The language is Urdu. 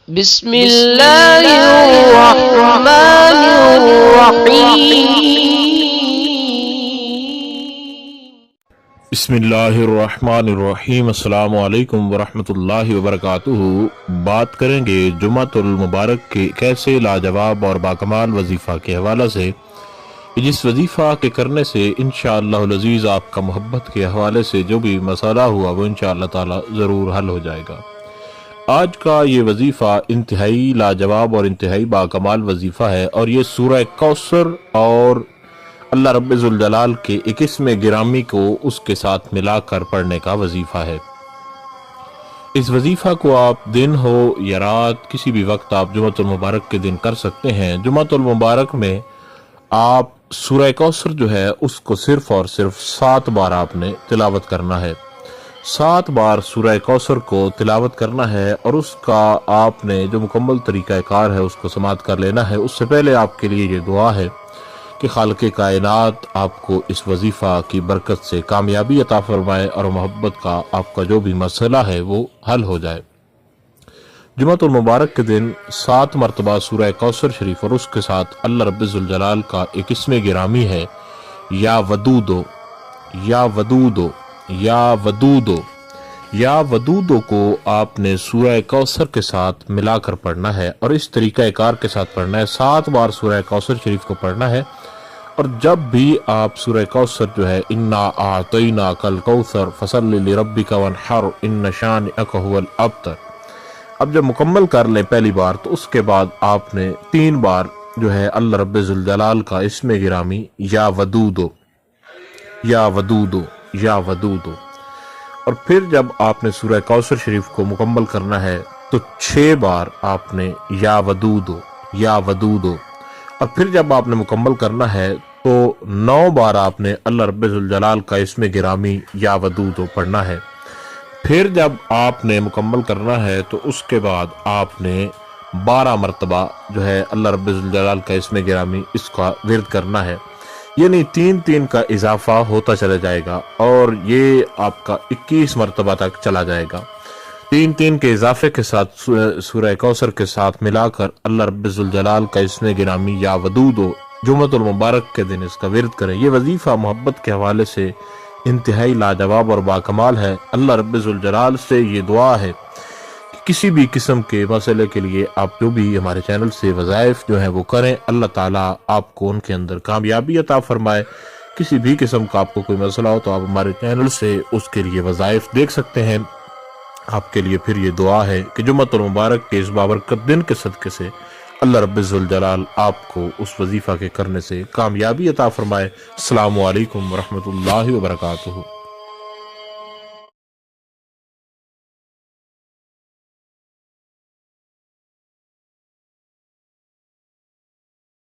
بسم اللہ الرحمن الرحیم بسم اللہ الرحمن الرحیم۔ السلام علیکم ورحمۃ اللہ وبرکاتہ۔ بات کریں گے جمعۃ المبارک کے ایسے لاجواب اور باکمال وظیفہ کے حوالے سے، جس وظیفہ کے کرنے سے انشاءاللہ العزیز آپ کا محبت کے حوالے سے جو بھی مسئلہ ہوا وہ انشاءاللہ تعالی ضرور حل ہو جائے گا۔ آج کا یہ وظیفہ انتہائی لاجواب اور انتہائی باکمال وظیفہ ہے، اور یہ سورہ کوثر اور اللہ رب ذوالجلال کے ایک اسم گرامی کو اس کے ساتھ ملا کر پڑھنے کا وظیفہ ہے۔ اس وظیفہ کو آپ دن ہو یا رات کسی بھی وقت آپ جمعۃ المبارک کے دن کر سکتے ہیں۔ جمعۃ المبارک میں آپ سورہ کوثر جو ہے اس کو صرف اور صرف 7 بار آپ نے تلاوت کرنا ہے۔ 7 بار سورہ کوثر کو تلاوت کرنا ہے، اور اس کا آپ نے جو مکمل طریقہ کار ہے اس کو سماعت کر لینا ہے۔ اس سے پہلے آپ کے لیے یہ دعا ہے کہ خالق کائنات آپ کو اس وظیفہ کی برکت سے کامیابی عطا فرمائے، اور محبت کا آپ کا جو بھی مسئلہ ہے وہ حل ہو جائے۔ جمعۃ المبارک کے دن 7 مرتبہ سورہ کوثر شریف اور اس کے ساتھ اللہ رب ذوالجلال کا ایک اسم گرامی ہے، یا ودودو یا ودودو یا ودودو یا ودودو کو آپ نے سورہ کوثر کے ساتھ ملا کر پڑھنا ہے، اور اس طریقہ کار کے ساتھ پڑھنا ہے۔ 7 بار سورہ کوثر شریف کو پڑھنا ہے، اور جب بھی آپ سورہ کوثر جو ہے انا اعطیناک الکوثر فصل لربک وانحر ان شانئک هو الابتر، اب جب مکمل کر لیں پہلی بار تو اس کے بعد آپ نے 3 بار جو ہے اللہ رب ذوالجلال کا اسم گرامی یا ودودو یا ودودو یا ودودو، اور پھر جب آپ نے سورہ کوثر شریف کو مکمل کرنا ہے تو 6 بار آپ نے یا ودودو یا ودودو، اور پھر جب آپ نے مکمل کرنا ہے تو 9 بار آپ نے اللہ رب ذوالجلال کا اسم گرامی یا ودودو پڑھنا ہے۔ پھر جب آپ نے مکمل کرنا ہے تو اس کے بعد آپ نے 12 مرتبہ جو ہے اللہ رب ذوالجلال کا اسم گرامی اس کا ورد کرنا ہے، یعنی 3 کا اضافہ ہوتا چلا جائے گا، اور یہ آپ کا 21 مرتبہ تک چلا جائے گا۔ 3 کے اضافے کے ساتھ سورہ کوثر کے ساتھ ملا کر اللہ رب ذوالجلال کا اسم گرامی یا ودودو جمعۃ المبارک کے دن اس کا ورد کریں۔ یہ وظیفہ محبت کے حوالے سے انتہائی لاجواب اور باکمال ہے۔ اللہ رب ذوالجلال سے یہ دعا ہے کہ کسی بھی قسم کے مسئلے کے لیے آپ جو بھی ہمارے چینل سے وظائف جو ہیں وہ کریں، اللہ تعالیٰ آپ کو ان کے اندر کامیابی عطا فرمائے۔ کسی بھی قسم کا آپ کو کوئی مسئلہ ہو تو آپ ہمارے چینل سے اس کے لیے وظائف دیکھ سکتے ہیں۔ آپ کے لیے پھر یہ دعا ہے کہ جمعۃ المبارک کے اس بابرکت دن کے صدقے سے اللہ رب ذوالجلال آپ کو اس وظیفہ کے کرنے سے کامیابی عطا فرمائے۔ السلام علیکم ورحمۃ اللہ وبرکاتہ۔